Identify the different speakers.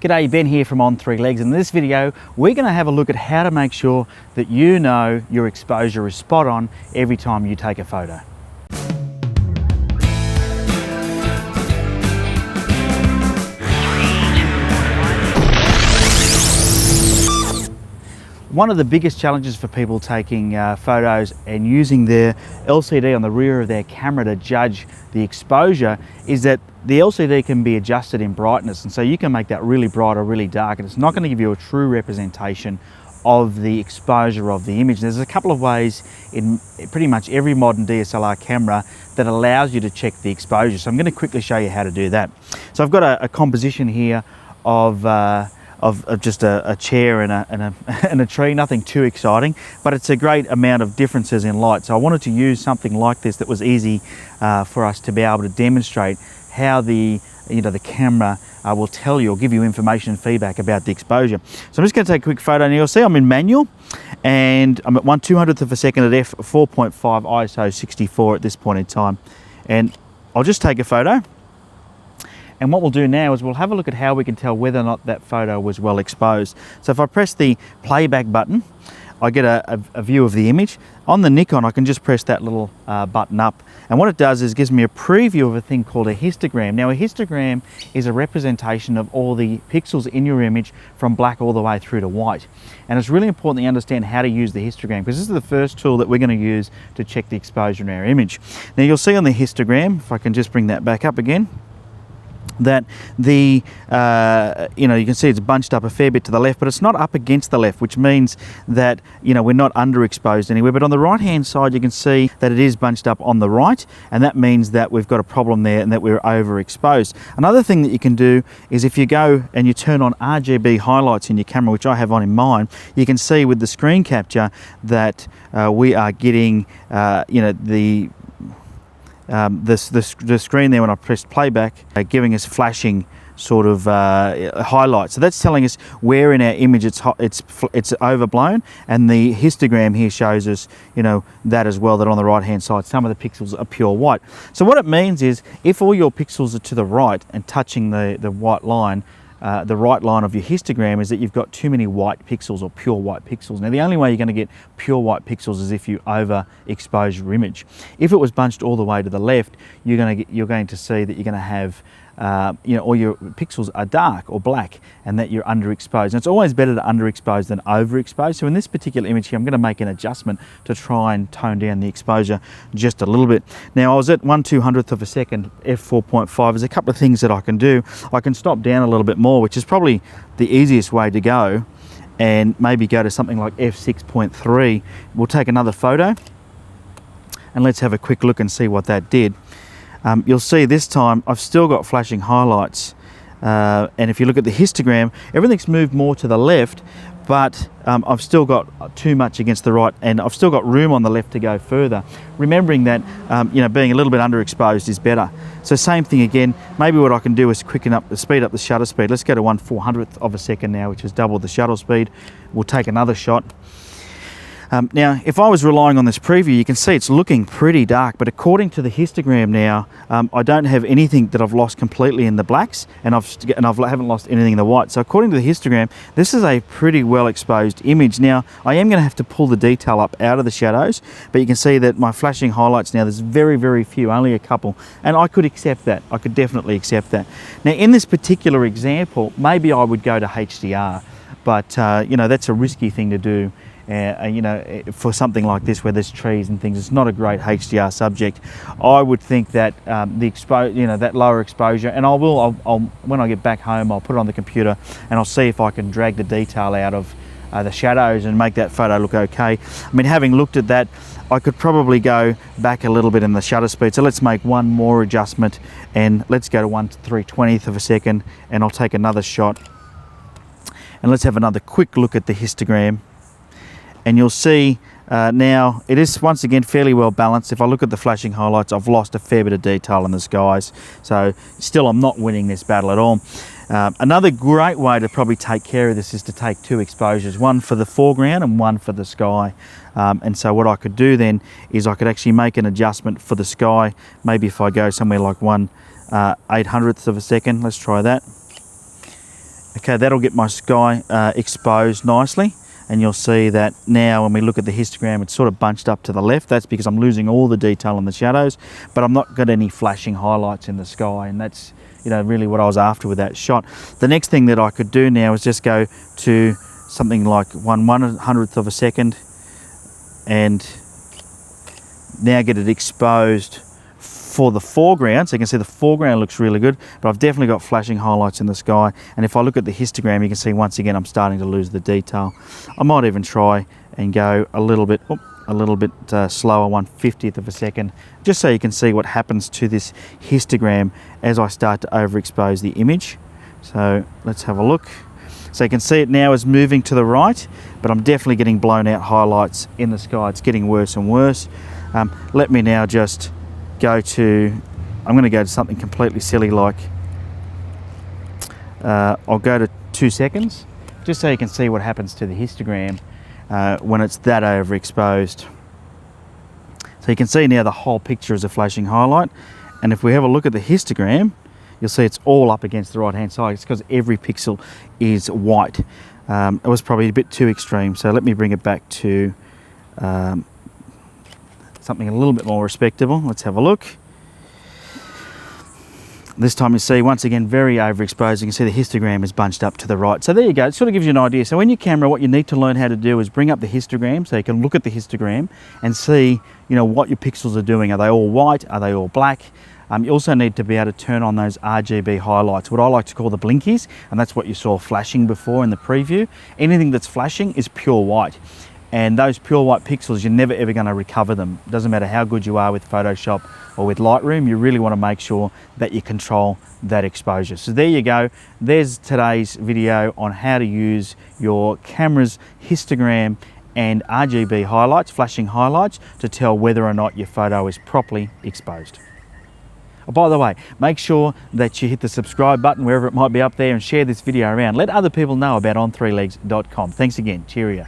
Speaker 1: G'day, Ben here from On Three Legs. In this video, we're going to have a look at how to make sure that you know your exposure is spot on every time you take a photo. One of the biggest challenges for people taking photos and using their LCD on the rear of their camera to judge the exposure is that the LCD can be adjusted in brightness, and so you can make that really bright or really dark, and it's not going to give you a true representation of the exposure of the image. There's a couple of ways in pretty much every modern DSLR camera that allows you to check the exposure. So I'm going to quickly show you how to do that. So I've got a composition here of just a chair and a tree, nothing too exciting, but it's a great amount of differences in light. So I wanted to use something like this that was easy for us to be able to demonstrate how the camera will tell you or give you information and feedback about the exposure. So I'm just going to take a quick photo, and you'll see I'm in manual and I'm at 1/200th of a second at f4.5 ISO 64 at this point in time. And I'll just take a photo. And what we'll do now is we'll have a look at how we can tell whether or not that photo was well exposed. So if I press the playback button, I get a view of the image. On the Nikon, I can just press that little button up. And what it does is gives me a preview of a thing called a histogram. Now, a histogram is a representation of all the pixels in your image from black all the way through to white. And it's really important that you understand how to use the histogram, because this is the first tool that we're going to use to check the exposure in our image. Now, you'll see on the histogram, if I can just bring that back up again, that the you can see it's bunched up a fair bit to the left, but it's not up against the left, which means that we're not underexposed anywhere. But on the right hand side, you can see that it is bunched up on the right, and that means that we've got a problem there and that we're overexposed. Another thing that you can do is if you go and you turn on RGB highlights in your camera, which I have on in mine, you can see with the screen capture that we are getting the screen there when I pressed playback, giving us flashing sort of highlights. So that's telling us where in our image it's overblown, and the histogram here shows us that as well, that on the right hand side some of the pixels are pure white. So what it means is if all your pixels are to the right and touching the white line, the right line of your histogram, is that you've got too many white pixels or pure white pixels. Now, the only way you're going to get pure white pixels is if you overexpose your image. If it was bunched all the way to the left, you're going to see that you're going to have all your pixels are dark or black, and that you're underexposed. And it's always better to underexpose than overexpose. So in this particular image here, I'm going to make an adjustment to try and tone down the exposure just a little bit. Now, I was at 1/200th of a second, f4.5. There's a couple of things that I can do. I can stop down a little bit more, which is probably the easiest way to go, and maybe go to something like f6.3. We'll take another photo, and let's have a quick look and see what that did. You'll see this time I've still got flashing highlights, and if you look at the histogram, everything's moved more to the left, but I've still got too much against the right, and I've still got room on the left to go further, remembering that being a little bit underexposed is better. So same thing again, maybe what I can do is speed up the shutter speed. Let's go to 1/400th of a second now, which is double the shutter speed. We'll take another shot. Now, if I was relying on this preview, you can see it's looking pretty dark, but according to the histogram now, I don't have anything that I've lost completely in the blacks, and I haven't lost anything in the white. So according to the histogram, this is a pretty well exposed image. Now, I am going to have to pull the detail up out of the shadows, but you can see that my flashing highlights now, there's very, very few, only a couple, and I could accept that. I could definitely accept that. Now, in this particular example, maybe I would go to HDR, but that's a risky thing to do. For something like this where there's trees and things, it's not a great HDR subject. I would think that that lower exposure, and I'll when I get back home, I'll put it on the computer and I'll see if I can drag the detail out of the shadows and make that photo look okay. I mean, having looked at that, I could probably go back a little bit in the shutter speed. So let's make one more adjustment, and let's go to 1/320th of a second, and I'll take another shot, and let's have another quick look at the histogram. And you'll see now it is once again fairly well balanced. If I look at the flashing highlights, I've lost a fair bit of detail in the skies. So still, I'm not winning this battle at all. Another great way to probably take care of this is to take two exposures, one for the foreground and one for the sky. And so what I could do then is I could actually make an adjustment for the sky. Maybe if I go somewhere like 1/800th of a second, let's try that. Okay, that'll get my sky exposed nicely. And you'll see that now when we look at the histogram, it's sort of bunched up to the left. That's because I'm losing all the detail in the shadows, but I'm not got any flashing highlights in the sky, and that's, you know, really what I was after with that shot. The next thing that I could do now is just go to something like 1/100th of a second and now get it exposed for the foreground. So you can see the foreground looks really good, but I've definitely got flashing highlights in the sky. And if I look at the histogram, you can see once again I'm starting to lose the detail. I might even try and go a little bit slower, 1/50th of a second, just so you can see what happens to this histogram as I start to overexpose the image. So let's have a look. So you can see it now is moving to the right, but I'm definitely getting blown out highlights in the sky. It's getting worse and worse. Let me now just I'm going to go to something completely silly, like I'll go to 2 seconds, just so you can see what happens to the histogram when it's that overexposed. So you can see now the whole picture is a flashing highlight, and if we have a look at the histogram, you'll see it's all up against the right hand side. It's because every pixel is white. It was probably a bit too extreme, so let me bring it back to something a little bit more respectable. Let's have a look. This time you see, once again, very overexposed. You can see the histogram is bunched up to the right. So there you go. It sort of gives you an idea. So in your camera, what you need to learn how to do is bring up the histogram so you can look at the histogram and see, you know, what your pixels are doing. Are they all white? Are they all black? You also need to be able to turn on those RGB highlights, what I like to call the blinkies, and that's what you saw flashing before in the preview. Anything that's flashing is pure white. And those pure white pixels, you're never ever going to recover them. It doesn't matter how good you are with Photoshop or with Lightroom, you really want to make sure that you control that exposure. So there you go. There's today's video on how to use your camera's histogram and RGB highlights, flashing highlights, to tell whether or not your photo is properly exposed. Oh, by the way, make sure that you hit the subscribe button wherever it might be up there and share this video around. Let other people know about on3legs.com. Thanks again. Cheerio.